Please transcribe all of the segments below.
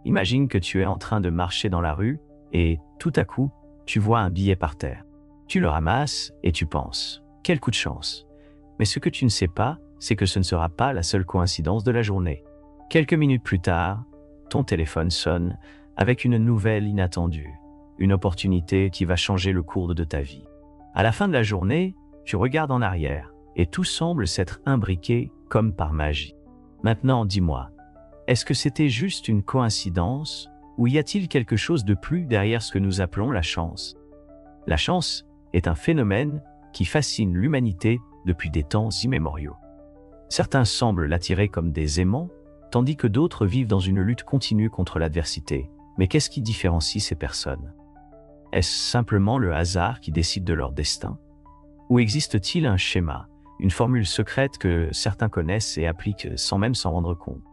Imagine que tu es en train de marcher dans la rue et, tout à coup, tu vois un billet par terre. Tu le ramasses et tu penses « Quel coup de chance !» Mais ce que tu ne sais pas, c'est que ce ne sera pas la seule coïncidence de la journée. Quelques minutes plus tard, ton téléphone sonne avec une nouvelle inattendue, une opportunité qui va changer le cours de ta vie. À la fin de la journée, tu regardes en arrière et tout semble s'être imbriqué comme par magie. Maintenant, dis-moi, est-ce que c'était juste une coïncidence ou y a-t-il quelque chose de plus derrière ce que nous appelons la chance? La chance est un phénomène qui fascine l'humanité depuis des temps immémoriaux. Certains semblent l'attirer comme des aimants, tandis que d'autres vivent dans une lutte continue contre l'adversité. Mais qu'est-ce qui différencie ces personnes? Est-ce simplement le hasard qui décide de leur destin? Ou existe-t-il un schéma, une formule secrète que certains connaissent et appliquent sans même s'en rendre compte?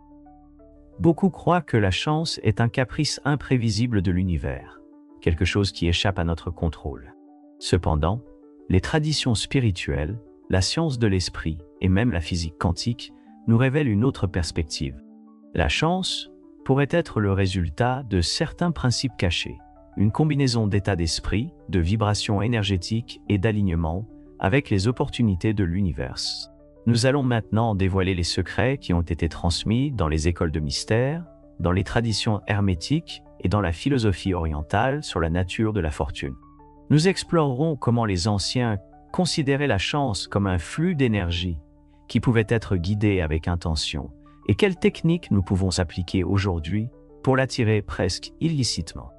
Beaucoup croient que la chance est un caprice imprévisible de l'univers, quelque chose qui échappe à notre contrôle. Cependant, les traditions spirituelles, la science de l'esprit et même la physique quantique nous révèlent une autre perspective. La chance pourrait être le résultat de certains principes cachés, une combinaison d'états d'esprit, de vibrations énergétiques et d'alignement avec les opportunités de l'univers. Nous allons maintenant dévoiler les secrets qui ont été transmis dans les écoles de mystère, dans les traditions hermétiques et dans la philosophie orientale sur la nature de la fortune. Nous explorerons comment les anciens considéraient la chance comme un flux d'énergie qui pouvait être guidé avec intention et quelles techniques nous pouvons appliquer aujourd'hui pour l'attirer presque illicitement.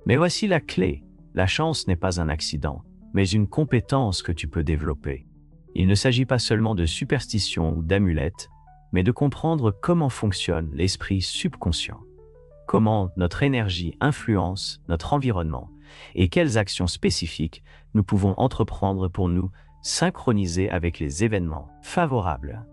Mais voici la clé, la chance n'est pas un accident, mais une compétence que tu peux développer. Il ne s'agit pas seulement de superstition ou d'amulettes, mais de comprendre comment fonctionne l'esprit subconscient, comment notre énergie influence notre environnement et quelles actions spécifiques nous pouvons entreprendre pour nous synchroniser avec les événements favorables.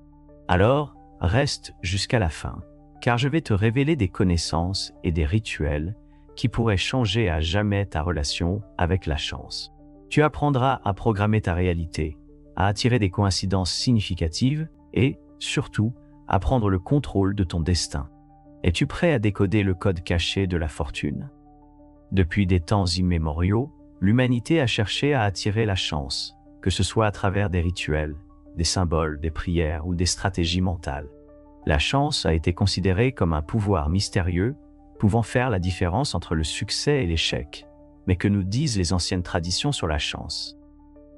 Alors, reste jusqu'à la fin, car je vais te révéler des connaissances et des rituels qui pourraient changer à jamais ta relation avec la chance. Tu apprendras à programmer ta réalité, à attirer des coïncidences significatives et, surtout, à prendre le contrôle de ton destin. Es-tu prêt à décoder le code caché de la fortune? Depuis des temps immémoriaux, l'humanité a cherché à attirer la chance, que ce soit à travers des rituels, des symboles, des prières ou des stratégies mentales. La chance a été considérée comme un pouvoir mystérieux, pouvant faire la différence entre le succès et l'échec. Mais que nous disent les anciennes traditions sur la chance?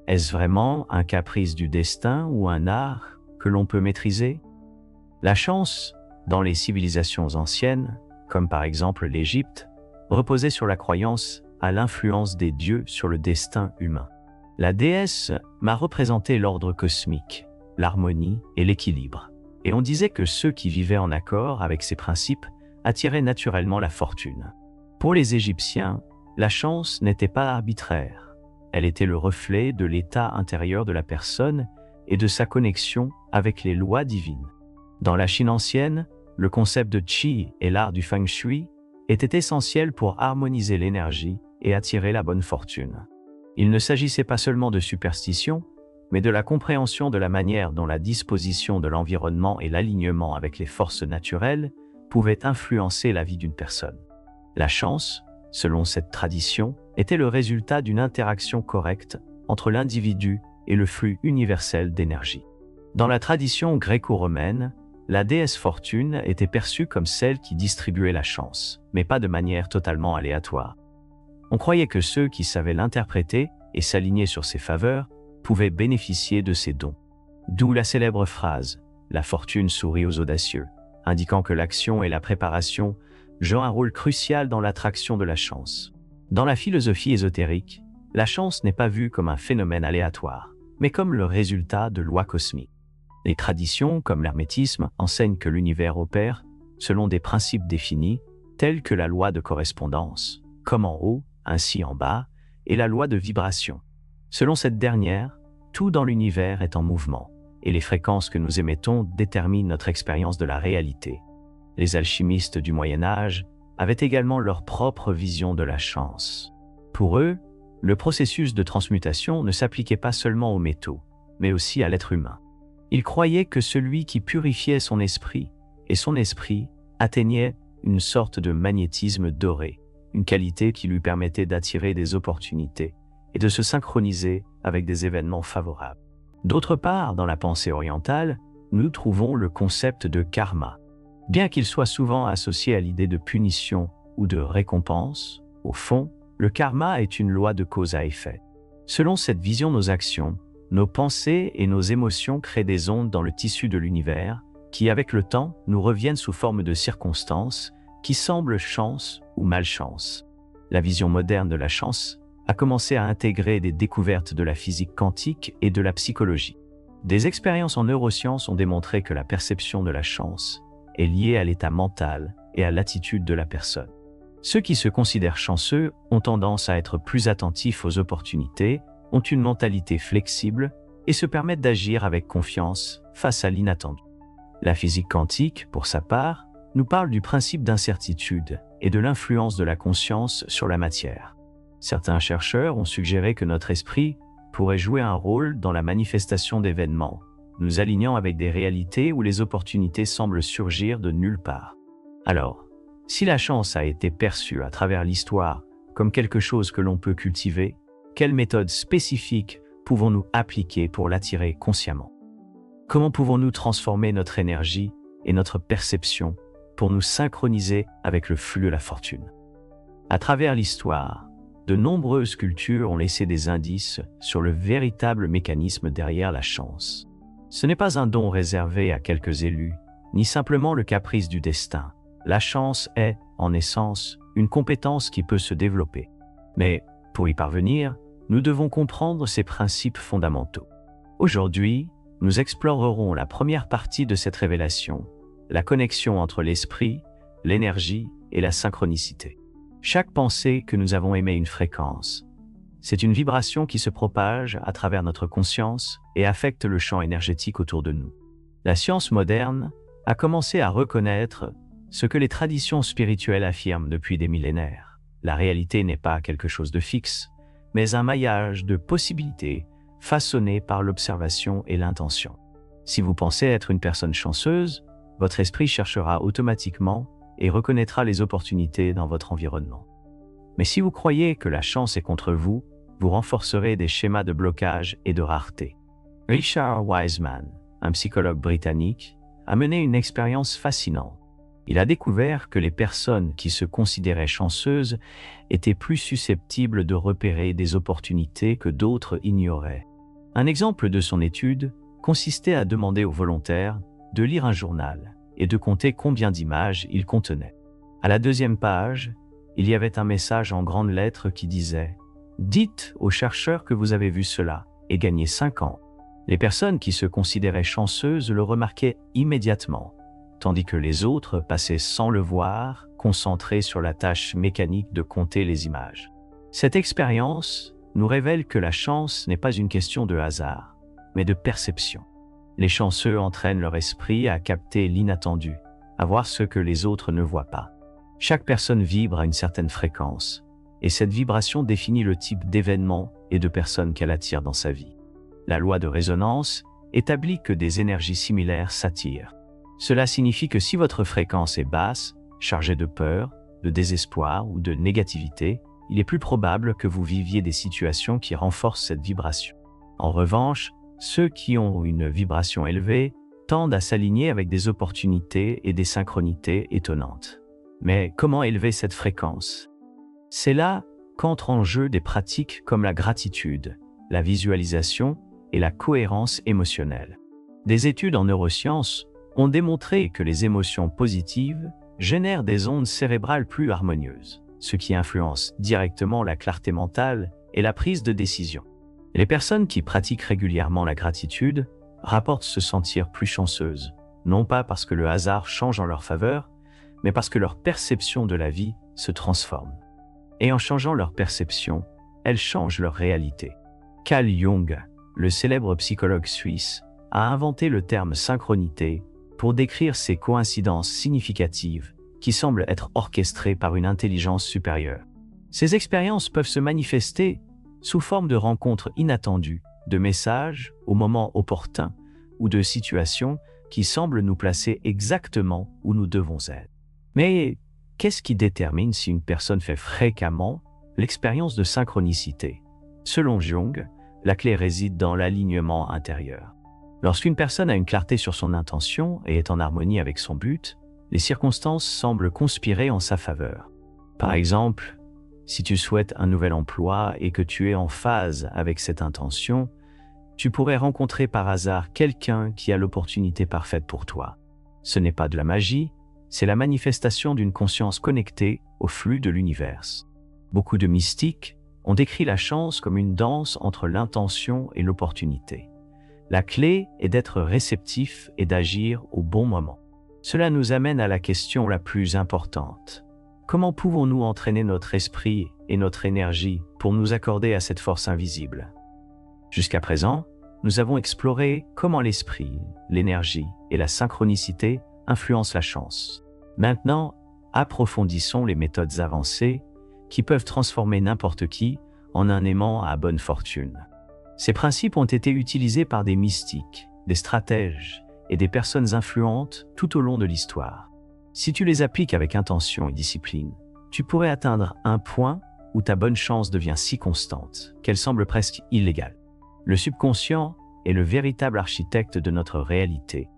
Est-ce vraiment un caprice du destin ou un art que l'on peut maîtriser? La chance, dans les civilisations anciennes, comme par exemple l'Égypte, reposait sur la croyance à l'influence des dieux sur le destin humain. La déesse m'a représenté l'ordre cosmique, l'harmonie et l'équilibre. Et on disait que ceux qui vivaient en accord avec ces principes attiraient naturellement la fortune. Pour les Égyptiens, la chance n'était pas arbitraire. Elle était le reflet de l'état intérieur de la personne et de sa connexion avec les lois divines. Dans la Chine ancienne, le concept de qi et l'art du feng shui était essentiel pour harmoniser l'énergie et attirer la bonne fortune. Il ne s'agissait pas seulement de superstition, mais de la compréhension de la manière dont la disposition de l'environnement et l'alignement avec les forces naturelles pouvaient influencer la vie d'une personne. La chance, selon cette tradition, était le résultat d'une interaction correcte entre l'individu et le flux universel d'énergie. Dans la tradition gréco-romaine, la déesse Fortune était perçue comme celle qui distribuait la chance, mais pas de manière totalement aléatoire. On croyait que ceux qui savaient l'interpréter et s'aligner sur ses faveurs pouvaient bénéficier de ses dons. D'où la célèbre phrase « La fortune sourit aux audacieux », indiquant que l'action et la préparation jouent un rôle crucial dans l'attraction de la chance. Dans la philosophie ésotérique, la chance n'est pas vue comme un phénomène aléatoire, mais comme le résultat de lois cosmiques. Les traditions, comme l'hermétisme, enseignent que l'univers opère selon des principes définis, tels que la loi de correspondance, comme en haut, ainsi en bas, et la loi de vibration. Selon cette dernière, tout dans l'univers est en mouvement, et les fréquences que nous émettons déterminent notre expérience de la réalité. Les alchimistes du Moyen-Âge avaient également leur propre vision de la chance. Pour eux, le processus de transmutation ne s'appliquait pas seulement aux métaux, mais aussi à l'être humain. Ils croyaient que celui qui purifiait son esprit, et son esprit atteignait une sorte de magnétisme doré, une qualité qui lui permettait d'attirer des opportunités et de se synchroniser avec des événements favorables. D'autre part, dans la pensée orientale, nous trouvons le concept de karma. Bien qu'il soit souvent associé à l'idée de punition ou de récompense, au fond, le karma est une loi de cause à effet. Selon cette vision, nos actions, nos pensées et nos émotions créent des ondes dans le tissu de l'univers qui, avec le temps, nous reviennent sous forme de circonstances qui semblent chance ou malchance. La vision moderne de la chance a commencé à intégrer des découvertes de la physique quantique et de la psychologie. Des expériences en neurosciences ont démontré que la perception de la chance est liée à l'état mental et à l'attitude de la personne. Ceux qui se considèrent chanceux ont tendance à être plus attentifs aux opportunités, ont une mentalité flexible et se permettent d'agir avec confiance face à l'inattendu. La physique quantique, pour sa part, nous parle du principe d'incertitude et de l'influence de la conscience sur la matière. Certains chercheurs ont suggéré que notre esprit pourrait jouer un rôle dans la manifestation d'événements, nous alignant avec des réalités où les opportunités semblent surgir de nulle part. Alors, si la chance a été perçue à travers l'histoire comme quelque chose que l'on peut cultiver, quelles méthodes spécifiques pouvons-nous appliquer pour l'attirer consciemment? Comment pouvons-nous transformer notre énergie et notre perception pour nous synchroniser avec le flux de la fortune? À travers l'histoire, de nombreuses cultures ont laissé des indices sur le véritable mécanisme derrière la chance. Ce n'est pas un don réservé à quelques élus, ni simplement le caprice du destin. La chance est, en essence, une compétence qui peut se développer. Mais, pour y parvenir, nous devons comprendre ses principes fondamentaux. Aujourd'hui, nous explorerons la première partie de cette révélation, la connexion entre l'esprit, l'énergie et la synchronicité. Chaque pensée que nous avons émet une fréquence. C'est une vibration qui se propage à travers notre conscience et affecte le champ énergétique autour de nous. La science moderne a commencé à reconnaître ce que les traditions spirituelles affirment depuis des millénaires. La réalité n'est pas quelque chose de fixe, mais un maillage de possibilités façonnées par l'observation et l'intention. Si vous pensez être une personne chanceuse, votre esprit cherchera automatiquement et reconnaîtra les opportunités dans votre environnement. Mais si vous croyez que la chance est contre vous, vous renforcerez des schémas de blocage et de rareté. Richard Wiseman, un psychologue britannique, a mené une expérience fascinante. Il a découvert que les personnes qui se considéraient chanceuses étaient plus susceptibles de repérer des opportunités que d'autres ignoraient. Un exemple de son étude consistait à demander aux volontaires de lire un journal et de compter combien d'images il contenait. À la deuxième page, il y avait un message en grandes lettres qui disait « Dites aux chercheurs que vous avez vu cela et gagnez 5 ans ». Les personnes qui se considéraient chanceuses le remarquaient immédiatement, tandis que les autres passaient sans le voir, concentrés sur la tâche mécanique de compter les images. Cette expérience nous révèle que la chance n'est pas une question de hasard, mais de perception. Les chanceux entraînent leur esprit à capter l'inattendu, à voir ce que les autres ne voient pas. Chaque personne vibre à une certaine fréquence, et cette vibration définit le type d'événements et de personnes qu'elle attire dans sa vie. La loi de résonance établit que des énergies similaires s'attirent. Cela signifie que si votre fréquence est basse, chargée de peur, de désespoir ou de négativité, il est plus probable que vous viviez des situations qui renforcent cette vibration. En revanche, ceux qui ont une vibration élevée tendent à s'aligner avec des opportunités et des synchronités étonnantes. Mais comment élever cette fréquence? C'est là qu'entrent en jeu des pratiques comme la gratitude, la visualisation et la cohérence émotionnelle. Des études en neurosciences ont démontré que les émotions positives génèrent des ondes cérébrales plus harmonieuses, ce qui influence directement la clarté mentale et la prise de décision. Les personnes qui pratiquent régulièrement la gratitude rapportent se sentir plus chanceuses, non pas parce que le hasard change en leur faveur, mais parce que leur perception de la vie se transforme. Et en changeant leur perception, elles changent leur réalité. Carl Jung, le célèbre psychologue suisse, a inventé le terme synchronité pour décrire ces coïncidences significatives qui semblent être orchestrées par une intelligence supérieure. Ces expériences peuvent se manifester sous forme de rencontres inattendues, de messages au moment opportun ou de situations qui semblent nous placer exactement où nous devons être. Mais Qu'est-ce qui détermine si une personne fait fréquemment l'expérience de synchronicité? Selon Jung, la clé réside dans l'alignement intérieur. Lorsqu'une personne a une clarté sur son intention et est en harmonie avec son but, les circonstances semblent conspirer en sa faveur. Par exemple, si tu souhaites un nouvel emploi et que tu es en phase avec cette intention, tu pourrais rencontrer par hasard quelqu'un qui a l'opportunité parfaite pour toi. Ce n'est pas de la magie, c'est la manifestation d'une conscience connectée au flux de l'univers. Beaucoup de mystiques ont décrit la chance comme une danse entre l'intention et l'opportunité. La clé est d'être réceptif et d'agir au bon moment. Cela nous amène à la question la plus importante. Comment pouvons-nous entraîner notre esprit et notre énergie pour nous accorder à cette force invisible? Jusqu'à présent, nous avons exploré comment l'esprit, l'énergie et la synchronicité influencent la chance. Maintenant, approfondissons les méthodes avancées qui peuvent transformer n'importe qui en un aimant à bonne fortune. Ces principes ont été utilisés par des mystiques, des stratèges et des personnes influentes tout au long de l'histoire. Si tu les appliques avec intention et discipline, tu pourrais atteindre un point où ta bonne chance devient si constante qu'elle semble presque illégale. Le subconscient est le véritable architecte de notre réalité.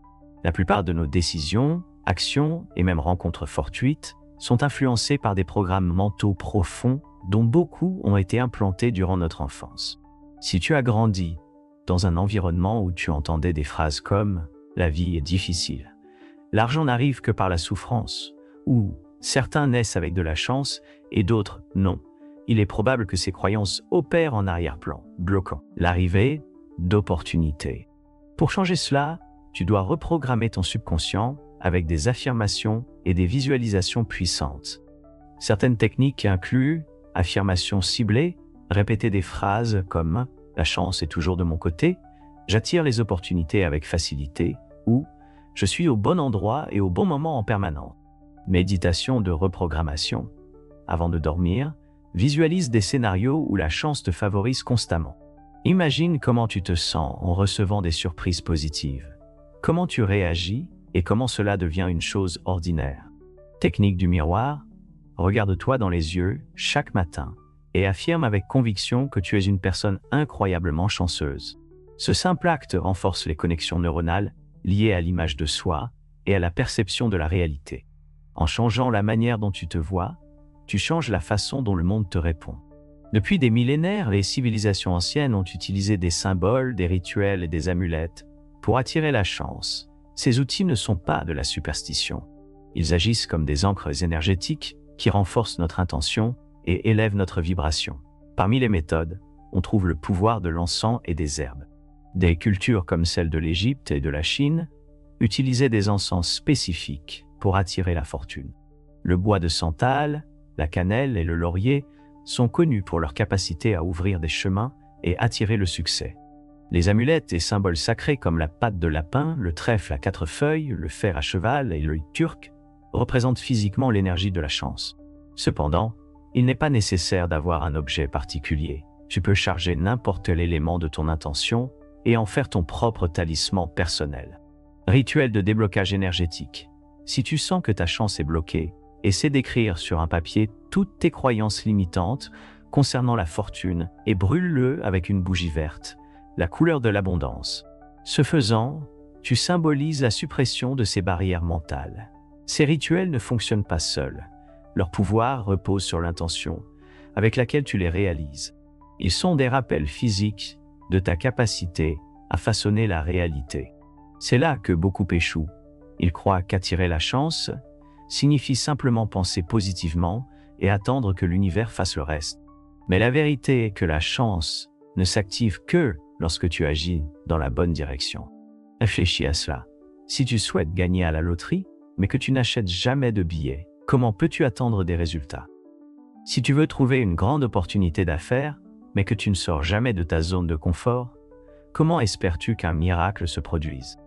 La plupart de nos décisions, actions et même rencontres fortuites sont influencées par des programmes mentaux profonds dont beaucoup ont été implantés durant notre enfance. Si tu as grandi dans un environnement où tu entendais des phrases comme « la vie est difficile », « l'argent n'arrive que par la souffrance » ou « certains naissent avec de la chance et d'autres non », il est probable que ces croyances opèrent en arrière-plan, bloquant l'arrivée d'opportunités. Pour changer cela, tu dois reprogrammer ton subconscient avec des affirmations et des visualisations puissantes. Certaines techniques incluent affirmations ciblées, répéter des phrases comme « la chance est toujours de mon côté »,« j'attire les opportunités avec facilité » ou « je suis au bon endroit et au bon moment en permanence ». Méditation de reprogrammation. Avant de dormir, visualise des scénarios où la chance te favorise constamment. Imagine comment tu te sens en recevant des surprises positives. Comment tu réagis et comment cela devient une chose ordinaire. Technique du miroir. Regarde-toi dans les yeux chaque matin et affirme avec conviction que tu es une personne incroyablement chanceuse. Ce simple acte renforce les connexions neuronales liées à l'image de soi et à la perception de la réalité. En changeant la manière dont tu te vois, tu changes la façon dont le monde te répond. Depuis des millénaires, les civilisations anciennes ont utilisé des symboles, des rituels et des amulettes pour attirer la chance. Ces outils ne sont pas de la superstition. Ils agissent comme des ancres énergétiques qui renforcent notre intention et élèvent notre vibration. Parmi les méthodes, on trouve le pouvoir de l'encens et des herbes. Des cultures comme celle de l'Égypte et de la Chine utilisaient des encens spécifiques pour attirer la fortune. Le bois de santal, la cannelle et le laurier sont connus pour leur capacité à ouvrir des chemins et attirer le succès. Les amulettes et symboles sacrés comme la patte de lapin, le trèfle à 4 feuilles, le fer à cheval et l'œil turc représentent physiquement l'énergie de la chance. Cependant, il n'est pas nécessaire d'avoir un objet particulier. Tu peux charger n'importe quel élément de ton intention et en faire ton propre talisman personnel. Rituel de déblocage énergétique. Si tu sens que ta chance est bloquée, essaie d'écrire sur un papier toutes tes croyances limitantes concernant la fortune et brûle-le avec une bougie verte, la couleur de l'abondance. Ce faisant, tu symbolises la suppression de ces barrières mentales. Ces rituels ne fonctionnent pas seuls. Leur pouvoir repose sur l'intention avec laquelle tu les réalises. Ils sont des rappels physiques de ta capacité à façonner la réalité. C'est là que beaucoup échouent. Ils croient qu'attirer la chance signifie simplement penser positivement et attendre que l'univers fasse le reste. Mais la vérité est que la chance ne s'active que lorsque tu agis dans la bonne direction. Réfléchis à cela. Si tu souhaites gagner à la loterie, mais que tu n'achètes jamais de billets, comment peux-tu attendre des résultats? Si tu veux trouver une grande opportunité d'affaires, mais que tu ne sors jamais de ta zone de confort, comment espères-tu qu'un miracle se produise?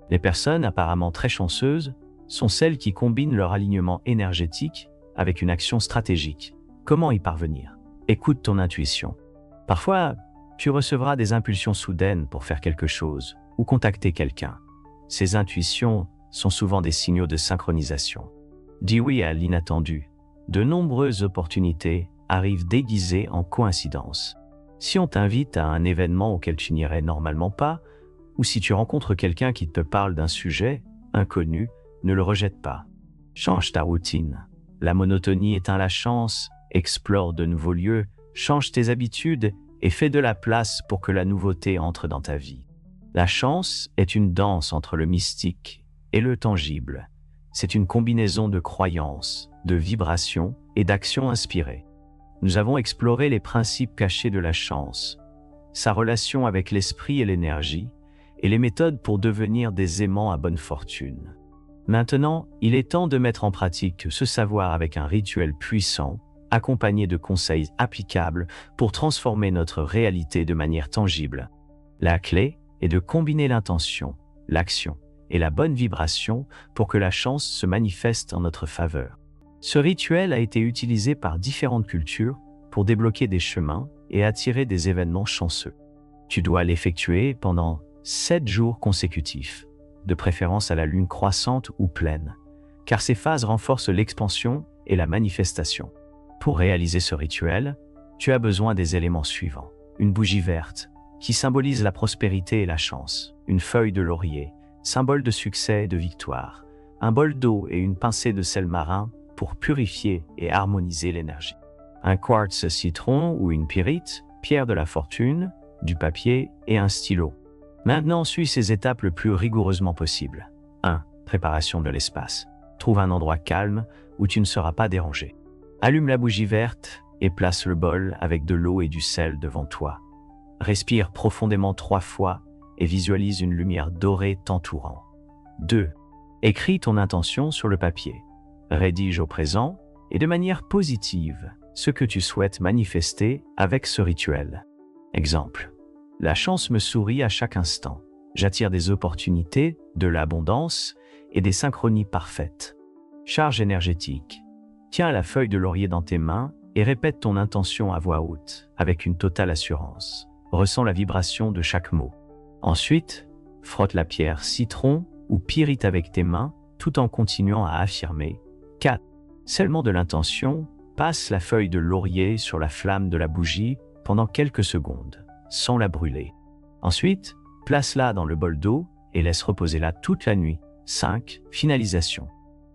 Les personnes apparemment très chanceuses sont celles qui combinent leur alignement énergétique avec une action stratégique. Comment y parvenir? Écoute ton intuition. Parfois, tu recevras des impulsions soudaines pour faire quelque chose ou contacter quelqu'un. Ces intuitions sont souvent des signaux de synchronisation. Dis oui à l'inattendu. De nombreuses opportunités arrivent déguisées en coïncidences. Si on t'invite à un événement auquel tu n'irais normalement pas, ou si tu rencontres quelqu'un qui te parle d'un sujet inconnu, ne le rejette pas. Change ta routine. La monotonie éteint la chance, explore de nouveaux lieux, change tes habitudes et fais de la place pour que la nouveauté entre dans ta vie. La chance est une danse entre le mystique et le tangible. C'est une combinaison de croyances, de vibrations et d'actions inspirées. Nous avons exploré les principes cachés de la chance, sa relation avec l'esprit et l'énergie, et les méthodes pour devenir des aimants à bonne fortune. Maintenant, il est temps de mettre en pratique ce savoir avec un rituel puissant, accompagné de conseils applicables pour transformer notre réalité de manière tangible. La clé est de combiner l'intention, l'action et la bonne vibration pour que la chance se manifeste en notre faveur. Ce rituel a été utilisé par différentes cultures pour débloquer des chemins et attirer des événements chanceux. Tu dois l'effectuer pendant 7 jours consécutifs, de préférence à la lune croissante ou pleine, car ces phases renforcent l'expansion et la manifestation. Pour réaliser ce rituel, tu as besoin des éléments suivants. Une bougie verte, qui symbolise la prospérité et la chance. Une feuille de laurier, symbole de succès et de victoire. Un bol d'eau et une pincée de sel marin pour purifier et harmoniser l'énergie. Un quartz citron ou une pyrite, pierre de la fortune, du papier et un stylo. Maintenant, suis ces étapes le plus rigoureusement possible. 1. Préparation de l'espace. Trouve un endroit calme où tu ne seras pas dérangé. Allume la bougie verte et place le bol avec de l'eau et du sel devant toi. Respire profondément 3 fois et visualise une lumière dorée t'entourant. 2. Écris ton intention sur le papier. Rédige au présent et de manière positive ce que tu souhaites manifester avec ce rituel. Exemple. La chance me sourit à chaque instant. J'attire des opportunités, de l'abondance et des synchronies parfaites. Charge énergétique. Tiens la feuille de laurier dans tes mains et répète ton intention à voix haute, avec une totale assurance. Ressens la vibration de chaque mot. Ensuite, frotte la pierre citron ou pyrite avec tes mains, tout en continuant à affirmer. 4. Scellement de l'intention, passe la feuille de laurier sur la flamme de la bougie pendant quelques secondes, sans la brûler. Ensuite, place-la dans le bol d'eau et laisse reposer là toute la nuit. 5. Finalisation.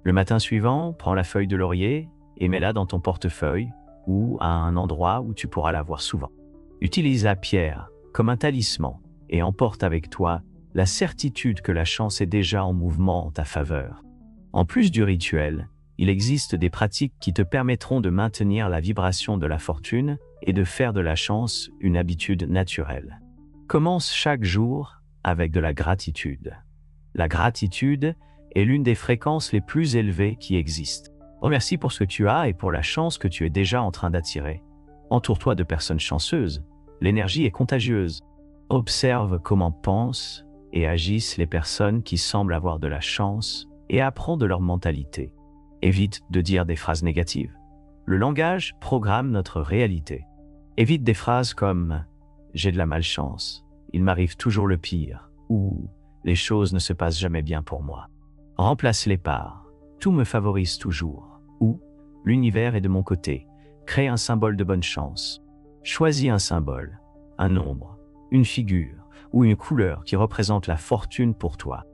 Le matin suivant, prends la feuille de laurier et mets-la dans ton portefeuille ou à un endroit où tu pourras la voir souvent. Utilise la pierre comme un talisman et emporte avec toi la certitude que la chance est déjà en mouvement en ta faveur. En plus du rituel, il existe des pratiques qui te permettront de maintenir la vibration de la fortune et de faire de la chance une habitude naturelle. Commence chaque jour avec de la gratitude. La gratitude est l'une des fréquences les plus élevées qui existent. Remercie pour ce que tu as et pour la chance que tu es déjà en train d'attirer. Entoure-toi de personnes chanceuses. L'énergie est contagieuse. Observe comment pensent et agissent les personnes qui semblent avoir de la chance et apprends de leur mentalité. Évite de dire des phrases négatives. Le langage programme notre réalité. Évite des phrases comme « j'ai de la malchance »,« il m'arrive toujours le pire » ou « les choses ne se passent jamais bien pour moi ». Remplace-les par « tout me favorise toujours » ou « l'univers est de mon côté ». Crée un symbole de bonne chance. Choisis un symbole, un nombre, une figure ou une couleur qui représente la fortune pour toi.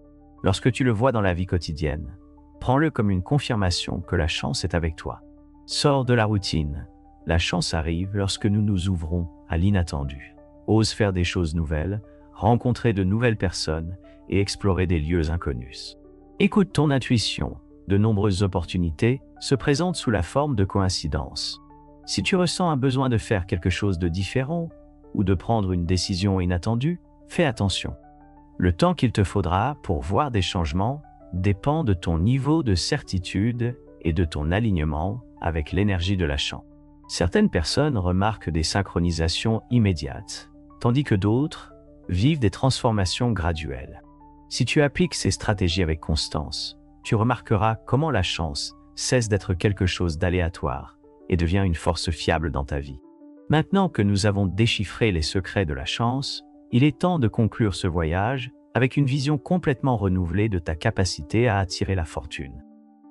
Lorsque tu le vois dans la vie quotidienne, prends-le comme une confirmation que la chance est avec toi. Sors de la routine. La chance arrive lorsque nous nous ouvrons à l'inattendu. Ose faire des choses nouvelles, rencontrer de nouvelles personnes et explorer des lieux inconnus. Écoute ton intuition. De nombreuses opportunités se présentent sous la forme de coïncidences. Si tu ressens un besoin de faire quelque chose de différent ou de prendre une décision inattendue, fais attention. Le temps qu'il te faudra pour voir des changements dépend de ton niveau de certitude et de ton alignement avec l'énergie de la chance. Certaines personnes remarquent des synchronisations immédiates, tandis que d'autres vivent des transformations graduelles. Si tu appliques ces stratégies avec constance, tu remarqueras comment la chance cesse d'être quelque chose d'aléatoire et devient une force fiable dans ta vie. Maintenant que nous avons déchiffré les secrets de la chance, il est temps de conclure ce voyage avec une vision complètement renouvelée de ta capacité à attirer la fortune.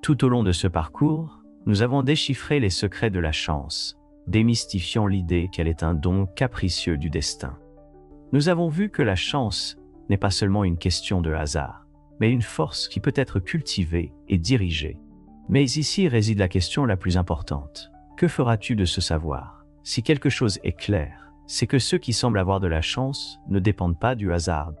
Tout au long de ce parcours, nous avons déchiffré les secrets de la chance, démystifiant l'idée qu'elle est un don capricieux du destin. Nous avons vu que la chance n'est pas seulement une question de hasard, mais une force qui peut être cultivée et dirigée. Mais ici réside la question la plus importante. Que feras-tu de ce savoir? Si quelque chose est clair, c'est que ceux qui semblent avoir de la chance ne dépendent pas du hasard.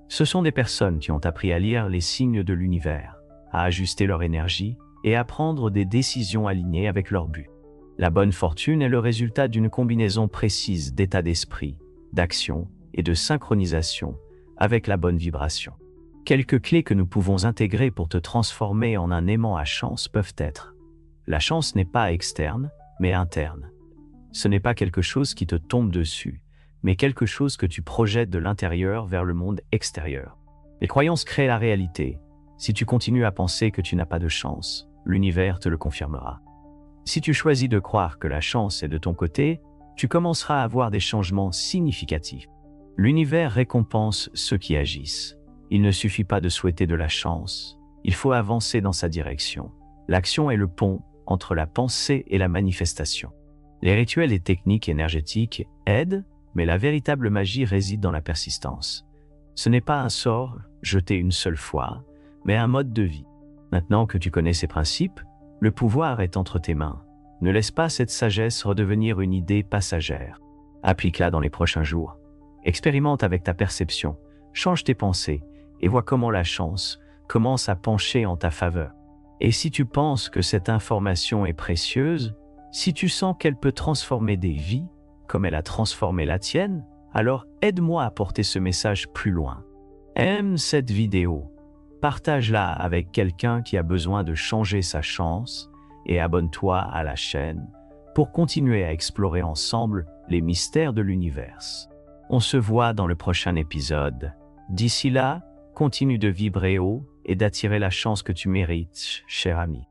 Ce sont des personnes qui ont appris à lire les signes de l'univers, à ajuster leur énergie et à prendre des décisions alignées avec leur but. La bonne fortune est le résultat d'une combinaison précise d'état d'esprit, d'action et de synchronisation avec la bonne vibration. Quelques clés que nous pouvons intégrer pour te transformer en un aimant à chance peuvent être: la chance n'est pas externe, mais interne. Ce n'est pas quelque chose qui te tombe dessus, mais quelque chose que tu projettes de l'intérieur vers le monde extérieur. Les croyances créent la réalité. Si tu continues à penser que tu n'as pas de chance, l'univers te le confirmera. Si tu choisis de croire que la chance est de ton côté, tu commenceras à voir des changements significatifs. L'univers récompense ceux qui agissent. Il ne suffit pas de souhaiter de la chance, il faut avancer dans sa direction. L'action est le pont entre la pensée et la manifestation. Les rituels et techniques énergétiques aident, mais la véritable magie réside dans la persistance. Ce n'est pas un sort jeté une seule fois, mais un mode de vie. Maintenant que tu connais ces principes, le pouvoir est entre tes mains. Ne laisse pas cette sagesse redevenir une idée passagère. Applique-la dans les prochains jours. Expérimente avec ta perception, change tes pensées et vois comment la chance commence à pencher en ta faveur. Et si tu penses que cette information est précieuse, si tu sens qu'elle peut transformer des vies, comme elle a transformé la tienne, alors aide-moi à porter ce message plus loin. Aime cette vidéo, partage-la avec quelqu'un qui a besoin de changer sa chance et abonne-toi à la chaîne pour continuer à explorer ensemble les mystères de l'univers. On se voit dans le prochain épisode. D'ici là, continue de vibrer haut et d'attirer la chance que tu mérites, cher ami.